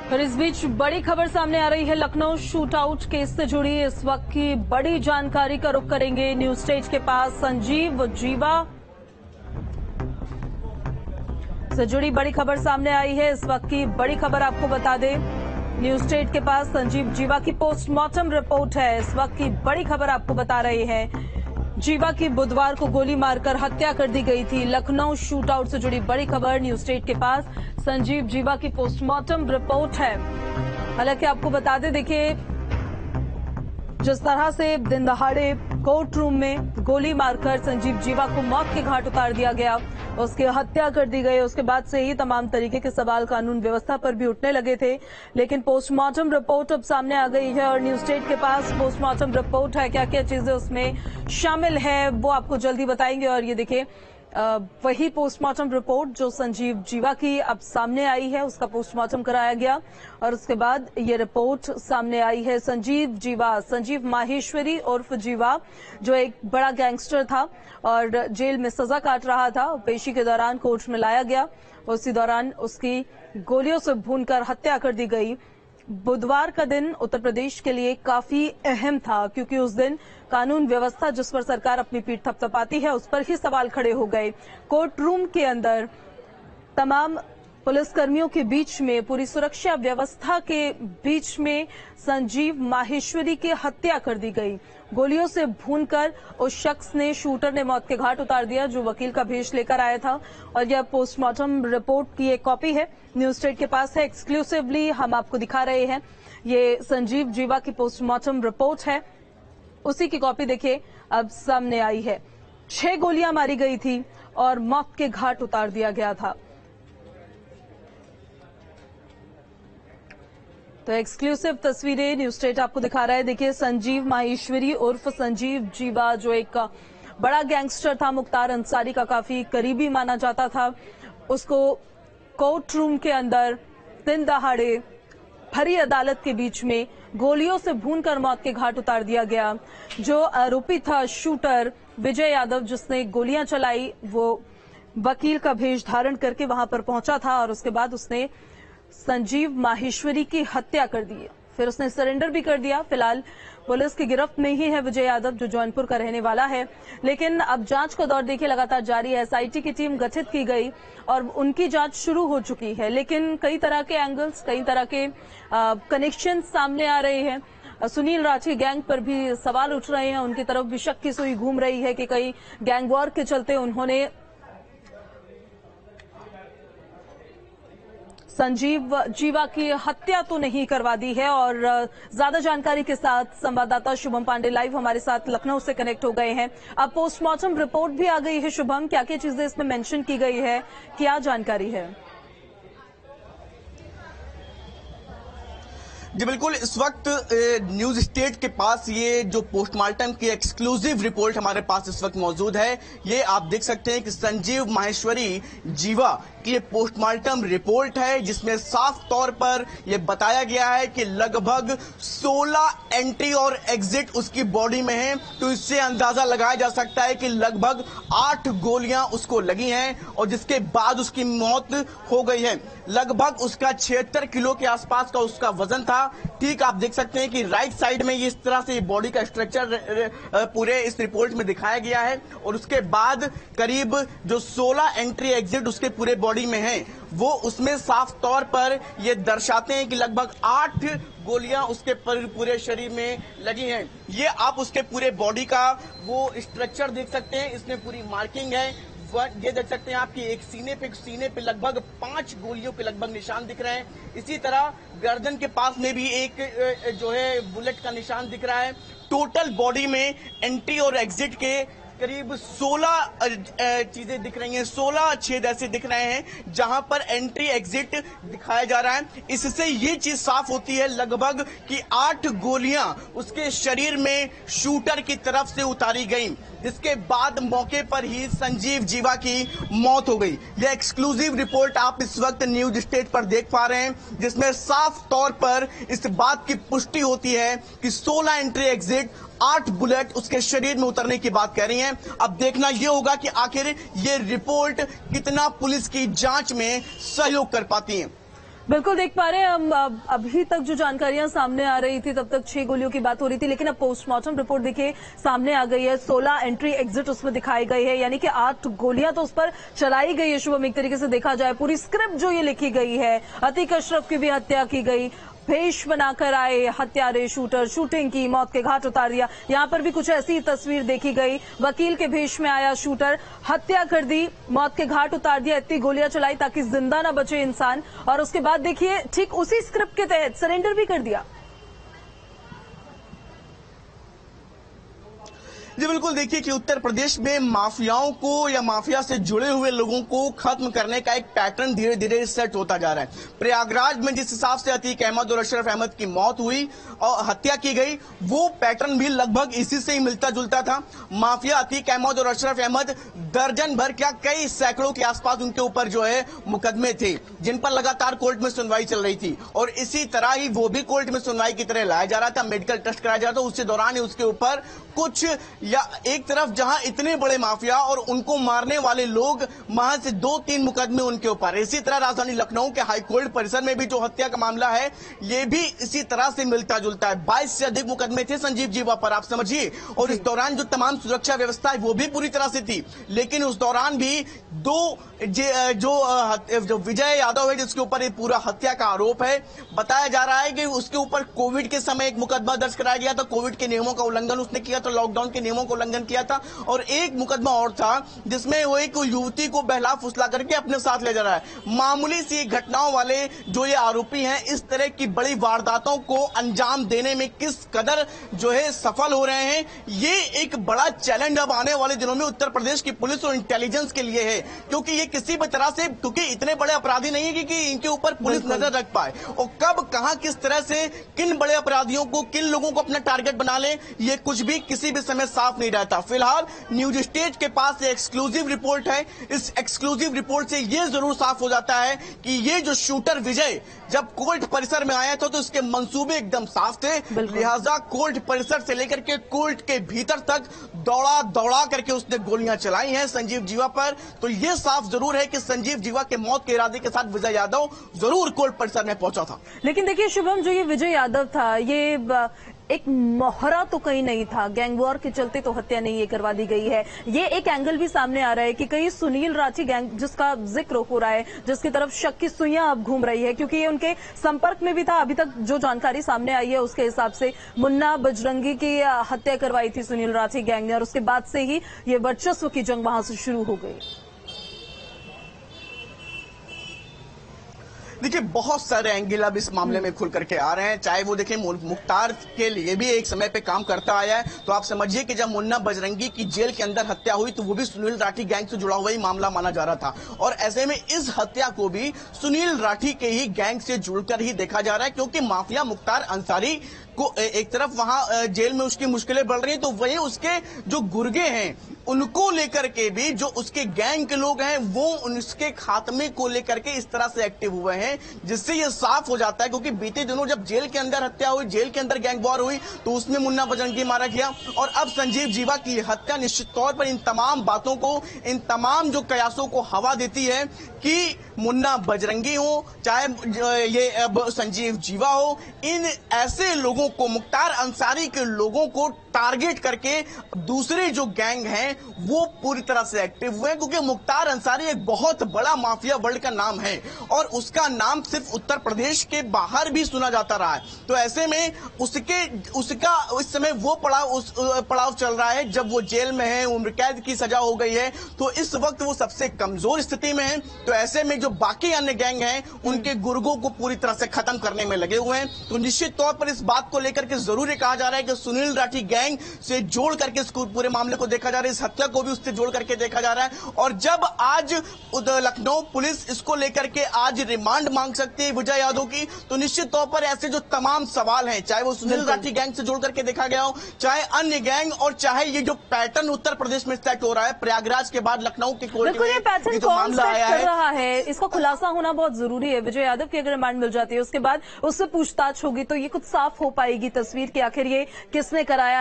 और इस बीच बड़ी खबर सामने आ रही है। लखनऊ शूटआउट केस से जुड़ी इस वक्त की बड़ी जानकारी का रुख करेंगे। न्यू स्टेज के पास संजीव जीवा से जुड़ी बड़ी खबर सामने आई है। इस वक्त की बड़ी खबर आपको बता दें, न्यू स्टेट के पास संजीव जीवा की पोस्टमार्टम रिपोर्ट है। इस वक्त की बड़ी खबर आपको बता रहे हैं, जीवा की बुधवार को गोली मारकर हत्या कर दी गई थी। लखनऊ शूटआउट से जुड़ी बड़ी खबर, न्यू स्टेट के पास संजीव जीवा की पोस्टमार्टम रिपोर्ट है। हालांकि आपको बता दें, देखिए जिस तरह से दिन दहाड़े कोर्ट रूम में गोली मारकर संजीव जीवा को मौत के घाट उतार दिया गया, उसकी हत्या कर दी गई, उसके बाद से ही तमाम तरीके के सवाल कानून व्यवस्था पर भी उठने लगे थे। लेकिन पोस्टमार्टम रिपोर्ट अब सामने आ गई है और न्यू स्टेट के पास पोस्टमार्टम रिपोर्ट है। क्या क्या चीजें उसमें शामिल है वो आपको जल्दी बताएंगे। और ये देखिए वही पोस्टमार्टम रिपोर्ट जो संजीव जीवा की अब सामने आई है, उसका पोस्टमार्टम कराया गया और उसके बाद ये रिपोर्ट सामने आई है। संजीव माहेश्वरी उर्फ जीवा, जो एक बड़ा गैंगस्टर था और जेल में सजा काट रहा था, पेशी के दौरान कोर्ट में लाया गया। उसी दौरान उसकी गोलियों से भूनकर हत्या कर दी गई। बुधवार का दिन उत्तर प्रदेश के लिए काफी अहम था, क्योंकि उस दिन कानून व्यवस्था जिस पर सरकार अपनी पीठ थपथपाती है, उस पर ही सवाल खड़े हो गए। कोर्ट रूम के अंदर तमाम पुलिसकर्मियों के बीच में, पूरी सुरक्षा व्यवस्था के बीच में संजीव माहेश्वरी की हत्या कर दी गई। गोलियों से भूनकर उस शख्स ने, शूटर ने मौत के घाट उतार दिया, जो वकील का भेष लेकर आया था। और यह पोस्टमार्टम रिपोर्ट की एक कॉपी है, न्यू स्टेट के पास है। एक्सक्लूसिवली हम आपको दिखा रहे हैं, ये संजीव जीवा की पोस्टमार्टम रिपोर्ट है, उसी की कॉपी देखिए अब सामने आई है। 6 गोलियां मारी गई थी और मौत के घाट उतार दिया गया था। तो एक्सक्लूसिव तस्वीरें न्यू स्टेट आपको दिखा रहा है। देखिए संजीव माहेश्वरी उर्फ संजीव जीवा, जो एक बड़ा गैंगस्टर था, मुख्तार अंसारी का काफी करीबी माना जाता था, उसको कोर्ट रूम के अंदर दिन दहाड़े भरी अदालत के बीच में गोलियों से भूनकर मौत के घाट उतार दिया गया। जो आरोपी था शूटर विजय यादव, जिसने गोलियां चलाई, वो वकील का भेष धारण करके वहां पर पहुंचा था और उसके बाद उसने संजीव माहेश्वरी की हत्या कर दी। फिर उसने सरेंडर भी कर दिया। फिलहाल पुलिस की गिरफ्त में ही है विजय यादव, जो जौनपुर का रहने वाला है। लेकिन अब जांच का दौर देखिए लगातार जारी है। एसआईटी की टीम गठित की गई और उनकी जांच शुरू हो चुकी है। लेकिन कई तरह के एंगल्स, कई तरह के कनेक्शन सामने आ रहे हैं। सुनील राठी गैंग पर भी सवाल उठ रहे हैं, उनकी तरफ भी शक की सुई घूम रही है कि कई गैंग वॉर के चलते उन्होंने संजीव जीवा की हत्या तो नहीं करवा दी है। और ज्यादा जानकारी के साथ संवाददाता शुभम पांडे लाइव हमारे साथ लखनऊ से कनेक्ट हो गए हैं। अब पोस्टमार्टम रिपोर्ट भी आ गई है। शुभम, क्या क्या चीजें इसमें मेंशन की गई है, क्या जानकारी है? जी बिल्कुल, इस वक्त न्यूज स्टेट के पास ये जो पोस्टमार्टम की एक्सक्लूसिव रिपोर्ट हमारे पास इस वक्त मौजूद है। ये आप देख सकते हैं कि संजीव माहेश्वरी जीवा की ये पोस्टमार्टम रिपोर्ट है, जिसमें साफ तौर पर यह बताया गया है कि लगभग 16 एंट्री और एग्जिट उसकी बॉडी में है। तो इससे अंदाजा लगाया जा सकता है कि लगभग 8 गोलियां उसको लगी हैं और जिसके बाद उसकी मौत हो गई है। लगभग उसका 76 किलो के आसपास का उसका वजन था। ठीक आप देख सकते हैं कि राइट साइड में इस तरह से बॉडी का स्ट्रक्चर पूरे इस रिपोर्ट में दिखाया गया है। और उसके बाद करीब जो 16 एंट्री एग्जिट उसके पूरे बॉडी में है, वो उसमें साफ तौर पर ये दर्शाते हैं कि लगभग 8 गोलियां उसके पूरे शरीर में लगी हैं। ये आप उसके पूरे बॉडी का वो स्ट्रक्चर देख सकते हैं, इसमें पूरी मार्किंग है। ये देख सकते हैं आपकी एक सीने पे लगभग 5 गोलियों के लगभग निशान दिख रहे हैं। इसी तरह गर्दन के पास में भी एक जो है बुलेट का निशान दिख रहा है। टोटल बॉडी में एंट्री और एग्जिट के करीब 16 चीजें दिख रही हैं, 16 छेद ऐसे दिख रहे हैं जहां पर एंट्री एग्जिट दिखाया जा रहा है। इससे ये चीज साफ होती है लगभग कि 8 गोलियां उसके शरीर में शूटर की तरफ से उतारी गई, जिसके बाद मौके पर ही संजीव जीवा की मौत हो गई। यह एक्सक्लूसिव रिपोर्ट आप इस वक्त न्यूज स्टेट पर देख पा रहे हैं, जिसमें साफ तौर पर इस बात की पुष्टि होती है कि 16 एंट्री एग्जिट, 8 बुलेट उसके शरीर में उतरने की बात कह रही हैं। अब देखना यह होगा कि आखिर ये रिपोर्ट कितना पुलिस की जांच में सहयोग कर पाती है। बिल्कुल देख पा रहे हैं हम। अभी तक जो जानकारियां सामने आ रही थी तब तक 6 गोलियों की बात हो रही थी, लेकिन अब पोस्टमार्टम रिपोर्ट देखिए सामने आ गई है। 16 एंट्री एग्जिट उसमें दिखाई गई है, यानी कि 8 गोलियां तो उस पर चलाई गई है। शुभम, एक तरीके से देखा जाए पूरी स्क्रिप्ट जो ये लिखी गई है, अतीक अशरफ की भी हत्या की गई, भेष बनाकर आए हत्यारे शूटर, शूटिंग की, मौत के घाट उतार दिया। यहां पर भी कुछ ऐसी तस्वीर देखी गई, वकील के भेष में आया शूटर, हत्या कर दी, मौत के घाट उतार दिया, इतनी गोलियां चलाई ताकि जिंदा ना बचे इंसान, और उसके बाद देखिए ठीक उसी स्क्रिप्ट के तहत सरेंडर भी कर दिया। जी बिल्कुल, देखिए कि उत्तर प्रदेश में माफियाओं को या माफिया से जुड़े हुए लोगों को खत्म करने का एक पैटर्न धीरे धीरे सेट होता जा रहा है। प्रयागराज में जिस हिसाब से अतीक अहमद और अशरफ अहमद की मौत हुई और हत्या की गई, वो पैटर्न भी लगभग इसी से ही मिलता जुलता था। माफिया अतीक अहमद और अशरफ अहमद दर्जन भर क्या कई सैकड़ों के आसपास उनके ऊपर जो है मुकदमे थे, जिन पर लगातार कोर्ट में सुनवाई चल रही थी, और इसी तरह ही वो भी कोर्ट में सुनवाई की तरह लाया जा रहा था, मेडिकल टेस्ट कराया जा रहा था। उसी दौरान ही उसके ऊपर कुछ या एक तरफ जहां इतने बड़े माफिया और उनको मारने वाले लोग, वहां से 2-3 मुकदमे उनके ऊपर। इसी तरह राजधानी लखनऊ के हाईकोर्ट परिसर में भी जो हत्या का मामला है, ये भी इसी तरह से मिलता जुलता है। 22 से अधिक मुकदमे थे संजीव जीवा पर, आप समझिए। और इस दौरान जो तमाम सुरक्षा व्यवस्था है वो भी पूरी तरह से थी, लेकिन उस दौरान भी जो विजय यादव है, जिसके ऊपर ये पूरा हत्या का आरोप है, बताया जा रहा है कि उसके ऊपर कोविड के समय एक मुकदमा दर्ज कराया गया था। कोविड के नियमों का उल्लंघन उसने किया था, लॉकडाउन के नियमों का उल्लंघन किया था। और एक मुकदमा और था जिसमें वो एक युवती को बहला फुसला करके अपने साथ ले जा रहा है। मामूली सी घटनाओं वाले जो ये आरोपी हैं, इस तरह की बड़ी वारदातों को अंजाम देने में किस कदर जो है सफल हो रहे हैं, ये एक बड़ा चैलेंज अब आने वाले दिनों में उत्तर प्रदेश की पुलिस और इंटेलिजेंस के लिए है। क्योंकि ये किसी भी तरह से, क्योंकि इतने बड़े अपराधी नहीं है कि इनके ऊपर पुलिस नजर रख पाए, और कब कहां किस तरह से किन बड़े अपराधियों को, किन लोगों को अपना टारगेट बना ले, ये कुछ भी किसी भी समय साफ नहीं रहता। फिलहाल न्यूज स्टेट के पास ये एक्सक्लूसिव रिपोर्ट है। इस एक्सक्लूसिव रिपोर्ट से ये जरूर साफ हो जाता है कि ये जो शूटर विजय जब कोर्ट परिसर में आया था तो इसके मंसूबे एकदम साफ थे, लिहाजा कोर्ट परिसर से लेकर के कोर्ट के भीतर तक दौड़ा दौड़ा करके उसने गोलियां चलाई हैं संजीव जीवा पर। तो ये साफ जरूर है कि संजीव जीवा के मौत के इरादे के साथ विजय यादव जरूर कोर्ट परिसर में पहुंचा था। लेकिन देखिए शुभम, जो ये विजय यादव था, ये एक मोहरा तो कहीं नहीं था, गैंग वॉर के चलते तो हत्या नहीं ये करवा दी गई है। ये एक एंगल भी सामने आ रहा है कि कहीं सुनील राठी गैंग, जिसका जिक्र हो रहा है, जिसकी तरफ शक की सुइयां अब घूम रही है, क्योंकि ये उनके संपर्क में भी था। अभी तक जो जानकारी सामने आई है उसके हिसाब से मुन्ना बजरंगी की हत्या करवाई थी सुनील राठी गैंग ने, और उसके बाद से ही ये वर्चस्व की जंग वहां से शुरू हो गई। देखिए, बहुत सारे एंगल अब इस मामले में खुल करके आ रहे हैं। चाहे वो देखें मुख्तार के लिए भी एक समय पे काम करता आया है, तो आप समझिए कि जब मुन्ना बजरंगी की जेल के अंदर हत्या हुई तो वो भी सुनील राठी गैंग से जुड़ा हुआ ही मामला माना जा रहा था, और ऐसे में इस हत्या को भी सुनील राठी के ही गैंग से जुड़कर ही देखा जा रहा है। क्योंकि माफिया मुख्तार अंसारी को एक तरफ वहां जेल में उसकी मुश्किलें बढ़ रही हैं, तो वहीं उसके जो गुर्गे हैं उनको लेकर के भी जो उसके गैंग के लोग हैं वो उसके खात्मे को लेकर के इस तरह से एक्टिव हुए हैं, जिससे ये साफ हो जाता है। क्योंकि बीते दिनों जब जेल के अंदर हत्या हुई, जेल के अंदर गैंग वॉर हुई, तो उसमें मुन्ना बजरंगी मारा गया, और अब संजीव जीवा की हत्या निश्चित तौर पर इन तमाम बातों को, इन तमाम जो कयासों को हवा देती है कि मुन्ना बजरंगी हो, चाहे ये अब संजीव जीवा हो, इन ऐसे लोगों को, मुख्तार अंसारी के लोगों को टारगेट करके दूसरे जो गैंग हैं वो पूरी तरह से एक्टिव हुए हैं। क्योंकि मुख्तार अंसारी एक बहुत बड़ा माफिया वर्ल्ड का नाम है, और उसका नाम सिर्फ उत्तर प्रदेश के बाहर भी सुना जाता रहा है। तो ऐसे में उसका इस समय वो पड़ाव चल रहा है जब वो जेल में है, उम्र कैद की सजा हो गई है, तो इस वक्त वो सबसे कमजोर स्थिति में है। तो ऐसे में जो बाकी अन्य गैंग हैं उनके गुर्गों को पूरी तरह से खत्म करने में लगे हुए हैं। तो निश्चित तौर पर इस बात को लेकर के जरूर ये कहा जा रहा है कि सुनील राठी गैंग से जोड़ करके इस पूरे मामले को देखा जा रहा है, इस हत्या को भी उससे जोड़ करके देखा जा रहा है। और जब आज लखनऊ पुलिस इसको लेकर के आज रिमांड मांग सकती है विजय यादव की, तो निश्चित तौर पर ऐसे जो तमाम सवाल हैं, चाहे वो सुनील राठी गैंग से जोड़ करके देखा गया हो, चाहे अन्य गैंग, और चाहे ये जो पैटर्न उत्तर प्रदेश में सेट हो रहा है प्रयागराज के बाद लखनऊ के कोर्ट में, ये पैटर्न कौन सेट कर रहा है, इसका खुलासा होना बहुत जरूरी है। विजय यादव की अगर रिमांड मिल जाती है उसके बाद उससे पूछताछ होगी तो ये कुछ साफ हो पाएगी तस्वीर कि आखिर ये किसने कराया।